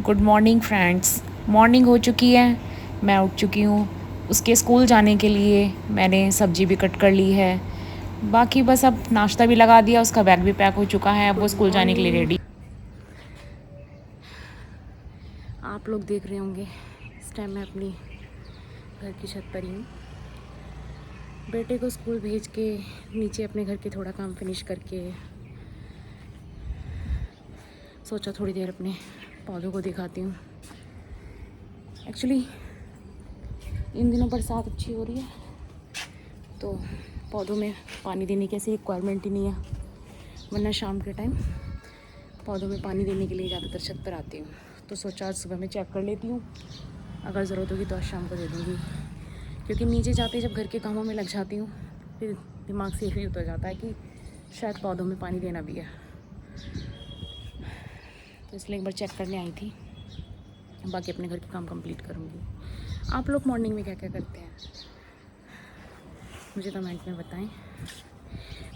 Good morning friends. Morning हो चुकी है, मैं उठ चुकी हूँ। उसके स्कूल जाने के लिए मैंने सब्ज़ी भी कट कर ली है। बाकी बस अब नाश्ता भी लगा दिया, उसका बैग भी पैक हो चुका है, अब वो स्कूल जाने के लिए रेडी। आप लोग देख रहे होंगे इस टाइम मैं अपनी घर की छत पर ही हूँ। बेटे को स्कूल भेज के नीचे अपने घर के थोड़ा काम फिनिश करके सोचा थोड़ी देर अपने पौधों को दिखाती हूँ। एक्चुअली इन दिनों बरसात अच्छी हो रही है तो पौधों में पानी देने की ऐसी रिक्वायरमेंट ही नहीं है, वरना शाम के टाइम पौधों में पानी देने के लिए ज़्यादातर छत पर आती हूँ। तो सोचा आज सुबह में चेक कर लेती हूँ, अगर ज़रूरत होगी तो आज शाम को दे दूँगी। क्योंकि नीचे जाते जब घर के कामों में लग जाती हूँ फिर दिमाग से यही उतर जाता है कि शायद पौधों में पानी देना भी है, तो इसलिए एक बार चेक करने आई थी। बाकी अपने घर के काम कंप्लीट करूँगी। आप लोग मॉर्निंग में क्या क्या करते हैं मुझे कमेंट में बताएं।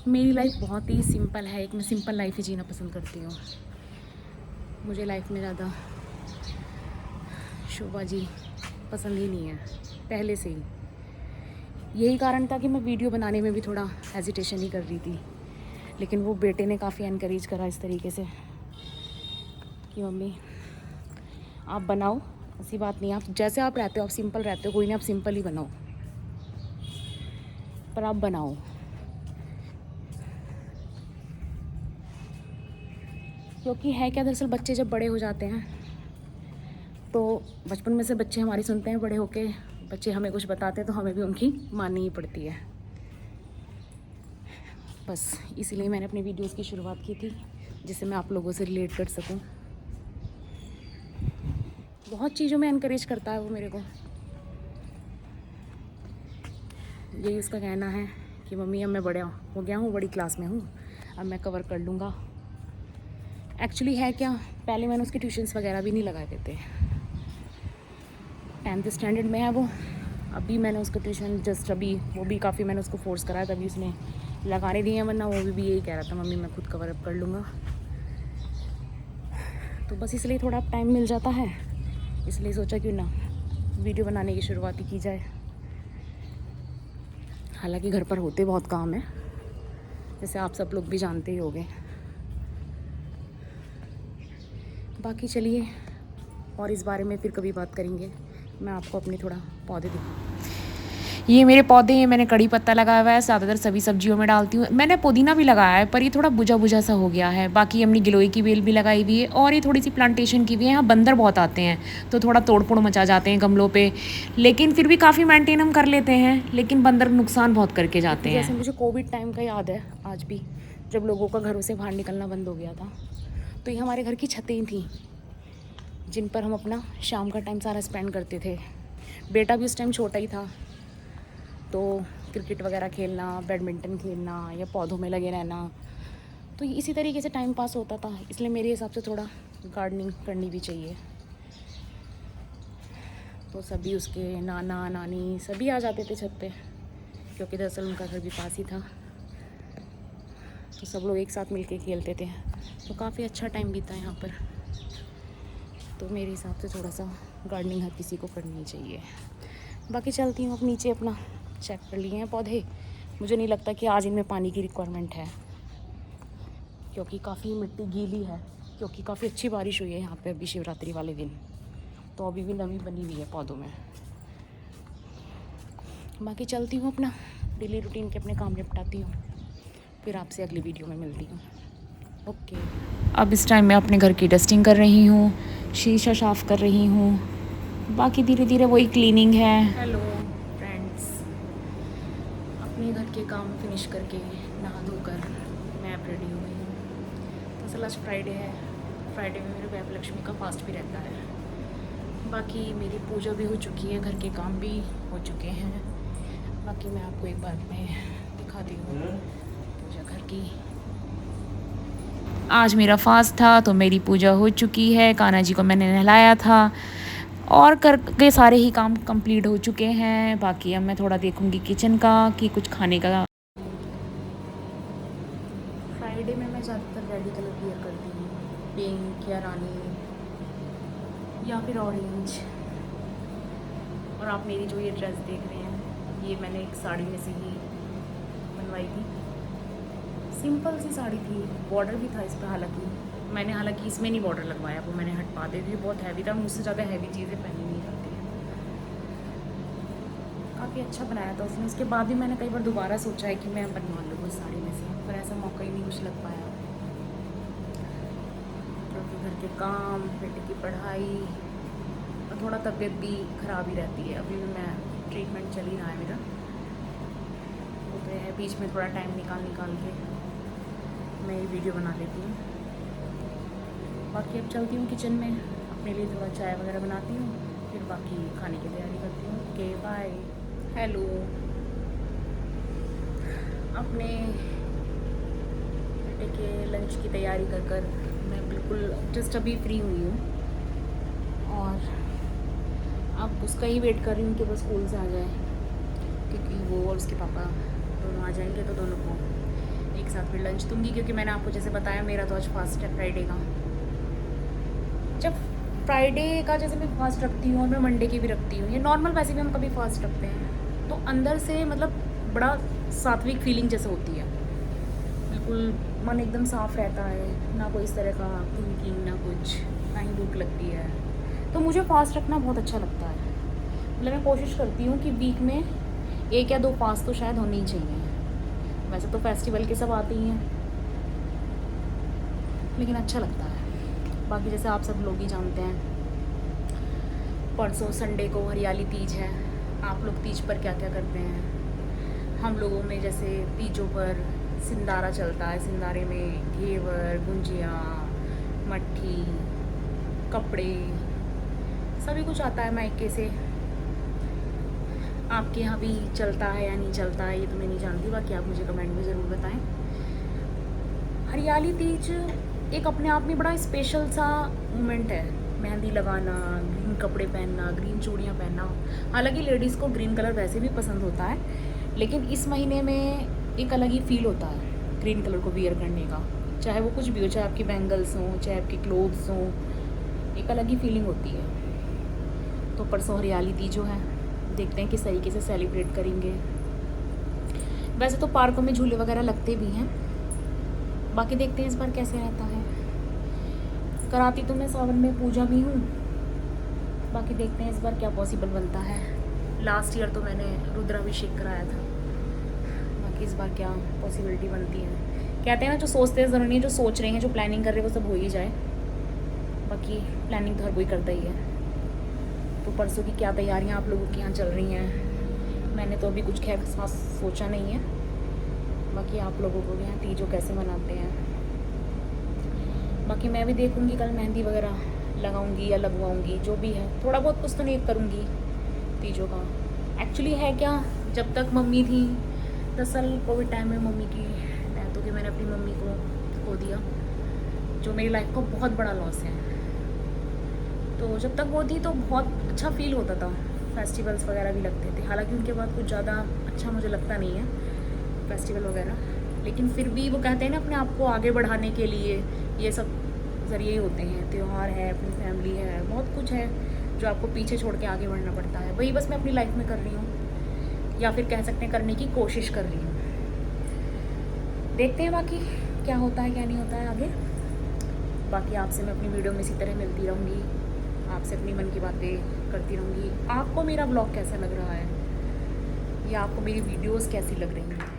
मेरी लाइफ बहुत ही सिंपल है, एक मैं सिंपल लाइफ ही जीना पसंद करती हूँ। मुझे लाइफ में ज़्यादा शोबाजी पसंद ही नहीं है पहले से ही। यही कारण था कि मैं वीडियो बनाने में भी थोड़ा हेजिटेशन ही कर रही थी, लेकिन वो बेटे ने काफ़ी एनकरेज करा इस तरीके से कि मम्मी आप बनाओ, ऐसी बात नहीं, आप जैसे आप रहते हो आप सिंपल रहते हो, कोई नहीं आप सिंपल ही बनाओ, पर आप बनाओ। क्योंकि है क्या, दरअसल बच्चे जब बड़े हो जाते हैं तो बचपन में से बच्चे हमारी सुनते हैं, बड़े होके बच्चे हमें कुछ बताते हैं तो हमें भी उनकी माननी ही पड़ती है। बस इसीलिए मैंने अपनी वीडियोस की शुरुआत की थी, जिससे मैं आप लोगों से रिलेट कर सकूं। बहुत चीज़ों में एनकरेज करता है वो मेरे को। यही उसका कहना है कि मम्मी अब मैं बड़ा हो गया हूँ, बड़ी क्लास में हूँ, अब मैं कवर कर लूँगा। एक्चुअली है क्या, पहले मैंने उसके ट्यूशन्स वगैरह भी नहीं लगाए थे। 10th स्टैंडर्ड में है वो, अभी मैंने उसको ट्यूशन जस्ट अभी वो भी काफ़ी मैंने उसको फोर्स कराया तभी उसने लगाने दिए हैं, वरना वो भी यही कह रहा था मम्मी मैं खुद कवर अप कर लूँगा। तो बस इसलिए थोड़ा टाइम मिल जाता है, इसलिए सोचा क्यों ना वीडियो बनाने की शुरुआत ही की जाए। हालांकि घर पर होते बहुत काम है, जैसे आप सब लोग भी जानते ही होंगे। बाकी चलिए और इस बारे में फिर कभी बात करेंगे। मैं आपको अपने थोड़ा पौधे दिखाऊँ। ये मेरे पौधे हैं, मैंने कड़ी पत्ता लगाया हुआ है, ज़्यादातर सभी सब्जियों में डालती हूँ। मैंने पुदीना भी लगाया है पर ये थोड़ा बुझा बुझा सा हो गया है। बाकी हमने गिलोय की बेल भी लगाई हुई है और ये थोड़ी सी प्लांटेशन की हुई है। यहाँ बंदर बहुत आते हैं तो थोड़ा तोड़ फोड़ मचा जाते हैं गमलों पे, लेकिन फिर भी काफ़ी मेंटेन हम कर लेते हैं। लेकिन बंदर नुकसान बहुत करके जाते हैं। जैसे मुझे कोविड टाइम का याद है आज भी, जब लोगों का घरों से बाहर निकलना बंद हो गया था, तो ये हमारे घर की छतें थीं जिन पर हम अपना शाम का टाइम सारा स्पेंड करते थे। बेटा भी उस टाइम छोटा ही था, तो क्रिकेट वगैरह खेलना, बैडमिंटन खेलना या पौधों में लगे रहना, तो इसी तरीके से टाइम पास होता था। इसलिए मेरे हिसाब से थोड़ा गार्डनिंग करनी भी चाहिए। तो सभी उसके नाना नानी सभी आ जाते थे छत पे, क्योंकि दरअसल उनका घर भी पास ही था, तो सब लोग एक साथ मिलके खेलते थे। तो काफ़ी अच्छा टाइम बीता यहाँ पर। तो मेरे हिसाब से थोड़ा सा गार्डनिंग हर किसी को करनी चाहिए। बाकी चलती हूँ अब नीचे, अपना चेक कर लिए हैं पौधे। मुझे नहीं लगता कि आज इनमें पानी की रिक्वायरमेंट है, क्योंकि काफ़ी मिट्टी गीली है, क्योंकि काफ़ी अच्छी बारिश हुई है यहाँ पे अभी शिवरात्रि वाले दिन, तो अभी भी नमी बनी हुई है पौधों में। बाकी चलती हूँ अपना डेली रूटीन के अपने काम निपटाती हूँ, फिर आपसे अगली वीडियो में मिलती हूँ। ओके। अब इस टाइम मैं अपने घर की डस्टिंग कर रही हूँ, शीशा साफ़ कर रही हूँ। बाकी धीरे धीरे वही क्लीनिंग है। हेलो फ्रेंड्स, अपने घर के काम फिनिश करके नहा धोकर मैं अब रेडी हो गई हूँ। तो असल आज फ्राइडे है, फ्राइडे में मेरे वैभ लक्ष्मी का फास्ट भी रहता है। बाकी मेरी पूजा भी हो चुकी है, घर के काम भी हो चुके हैं। बाकी मैं आपको एक बार में दिखाती हूँ पूजा घर की। आज मेरा फास्ट था तो मेरी पूजा हो चुकी है, कान्हा जी को मैंने नहलाया था और करके सारे ही काम कंप्लीट हो चुके हैं। बाकी अब मैं थोड़ा देखूंगी किचन का कि कुछ खाने का। फ्राइडे में मैं ज़्यादातर रेडी कलर वियर करती हूँ, पिंक या रानी, या फिर ऑरेंज। और आप मेरी जो ये ड्रेस देख रहे हैं, ये मैंने एक साड़ी में से ही बनवाई थी। सिंपल सी साड़ी थी, बॉर्डर भी था इस पर। हालांकि इसमें नहीं बॉर्डर लगवाया, वो मैंने हटवा दे दी, बहुत हैवी था। मुझसे ज़्यादा हैवी चीज़ें पहनी नहीं जाती हैं। काफ़ी अच्छा बनाया था उसने। उसके बाद भी मैंने कई बार दोबारा सोचा है कि मैं बनवा लूँ उस साड़ी में से, पर ऐसा मौका ही नहीं कुछ लग पाया, क्योंकि घर के काम, बेटे की पढ़ाई और थोड़ा तबीयत भी ख़राब ही रहती है। अभी भी मैं ट्रीटमेंट चल ही रहा है मेरा, वो तो है। बीच में थोड़ा टाइम निकाल के मैं ये वीडियो बना लेती हूँ। बाकी अब चलती हूँ किचन में, अपने लिए थोड़ा चाय वगैरह बनाती हूँ, फिर बाकी खाने की तैयारी करती हूँ। Okay bye. हेलो। अपने बेटे के लंच की तैयारी कर मैं बिल्कुल जस्ट अभी फ्री हुई हूँ, और अब उसका ही वेट कर रही हूँ कि वो स्कूल से आ जाए, क्योंकि वो और उसके पापा दोनों आ जाएंगे तो दोनों को एक साथ फिर लंच दूँगी। क्योंकि मैंने आपको जैसे बताया, मेरा तो आज फास्ट है फ्राइडे का। जब फ्राइडे का जैसे मैं फास्ट रखती हूँ और मैं मंडे की भी रखती हूँ, ये नॉर्मल वैसे भी हम कभी फास्ट रखते हैं, तो अंदर से मतलब बड़ा सात्विक फीलिंग जैसे होती है। बिल्कुल मन एकदम साफ़ रहता है, ना कोई इस तरह का थिंकिंग, ना कुछ, ना ही भूख लगती है। तो मुझे फास्ट रखना बहुत अच्छा लगता है। मतलब मैं कोशिश करती हूँ कि वीक में 1 या 2 फास्ट तो शायद होनी ही चाहिए। वैसे तो फेस्टिवल के सब आते ही हैं, लेकिन अच्छा लगता है। बाकी जैसे आप सब लोग ही जानते हैं, परसों संडे को हरियाली तीज है। आप लोग तीज पर क्या क्या करते हैं? हम लोगों में जैसे तीजों पर सिंदारा चलता है। सिंदारे में घेवर, गुंजिया, मट्ठी, कपड़े, सभी कुछ आता है मायके से। आपके यहाँ भी चलता है या नहीं चलता है, ये तो मैं नहीं जानती। बाकी आप मुझे कमेंट में ज़रूर बताएं। हरियाली तीज एक अपने आप में बड़ा स्पेशल सा मोमेंट है। मेहंदी लगाना, ग्रीन कपड़े पहनना, ग्रीन चूड़ियाँ पहनना। हालांकि लेडीज़ को ग्रीन कलर वैसे भी पसंद होता है, लेकिन इस महीने में एक अलग ही फील होता है ग्रीन कलर को वियर करने का। चाहे वो कुछ भी हो, चाहे आपकी बैंगल्स हों, चाहे आपके क्लोथ्स हों, एक अलग ही फीलिंग होती है। तो परसों हरियाली तीज है, देखते हैं किस तरीके से सेलिब्रेट करेंगे। वैसे तो पार्कों में झूले वगैरह लगते भी हैं, बाकी देखते हैं इस बार कैसे रहता है। कराती तो मैं सावन में पूजा भी हूँ, बाकी देखते हैं इस बार क्या पॉसिबल बनता है। लास्ट ईयर तो मैंने रुद्राभिषेक कराया था, बाकी इस बार क्या पॉसिबिलिटी बनती है। कहते हैं ना, जो सोचते हैं ज़रूरी नहीं, जो सोच रहे हैं, जो प्लानिंग कर रहे हैं, वो सब हो ही जाए। बाकी प्लानिंग तो हर कोई करता ही है। तो परसों की क्या तैयारियां आप लोगों के यहाँ चल रही हैं? मैंने तो अभी कुछ खैर खास सोचा नहीं है। बाकी आप लोगों को यहाँ तीजों कैसे मनाते हैं? बाकी मैं भी देखूँगी, कल मेहंदी वगैरह लगाऊंगी या लगवाऊंगी, जो भी है थोड़ा बहुत कुछ तो नहीं करूँगी तीजों का। एक्चुअली है क्या, जब तक मम्मी थी, दरअसल कोविड टाइम में मम्मी की डेथ हो गई। मैंने अपनी मम्मी को खो दिया, जो मेरी लाइफ का बहुत बड़ा लॉस है। तो जब तक वो थी तो बहुत अच्छा फील होता था, फेस्टिवल्स वगैरह भी लगते थे। हालांकि उनके बाद कुछ ज़्यादा अच्छा मुझे लगता नहीं है फेस्टिवल वगैरह, लेकिन फिर भी वो कहते हैं ना, अपने आप को आगे बढ़ाने के लिए ये सब ज़रिए ही होते हैं। त्यौहार है, अपनी फैमिली है, बहुत कुछ है जो आपको पीछे छोड़ के आगे बढ़ना पड़ता है। वही बस मैं अपनी लाइफ में कर रही हूँ, या फिर कह सकते हैं करने की कोशिश कर रही हूँ। देखते हैं बाकी क्या होता है क्या नहीं होता है आगे। बाकी आपसे मैं अपनी वीडियो में इसी तरह मिलती रहूँगी, आपसे अपनी मन की बातें करती रहूँगी। आपको मेरा ब्लॉग कैसा लग रहा है, या आपको मेरी वीडियोस कैसी लग रही हैं?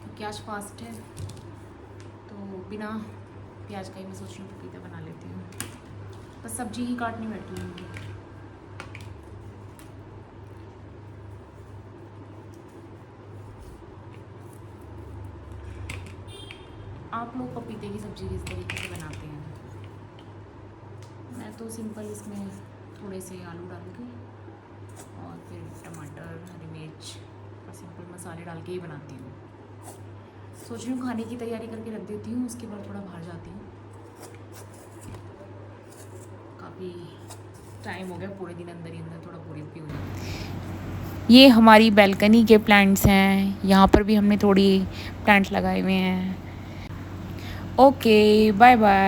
क्योंकि आज फास्ट है, तो बिना प्याज का ही मैं सोच रही हूँ पपीता बना लेती हूँ। बस सब्जी ही काटनी बैठी हूँ। आप लोग पपीते की सब्ज़ी किस तरीके से बनाते हैं? मैं तो सिंपल इसमें थोड़े से आलू डाल के और फिर टमाटर, हरी मिर्च और सिंपल मसाले डाल के ही बनाती हूँ। सोच रही हूँ खाने की तैयारी करके रख देती हूँ, उसके बाद थोड़ा बाहर जाती हूँ। काफ़ी टाइम हो गया, पूरे दिन अंदर ही अंदर थोड़ा बोरिंग भी हो जाता है। ये हमारी बैल्कनी के प्लांट्स हैं, यहाँ पर भी हमने थोड़ी प्लांट लगाए हुए हैं। Okay bye bye.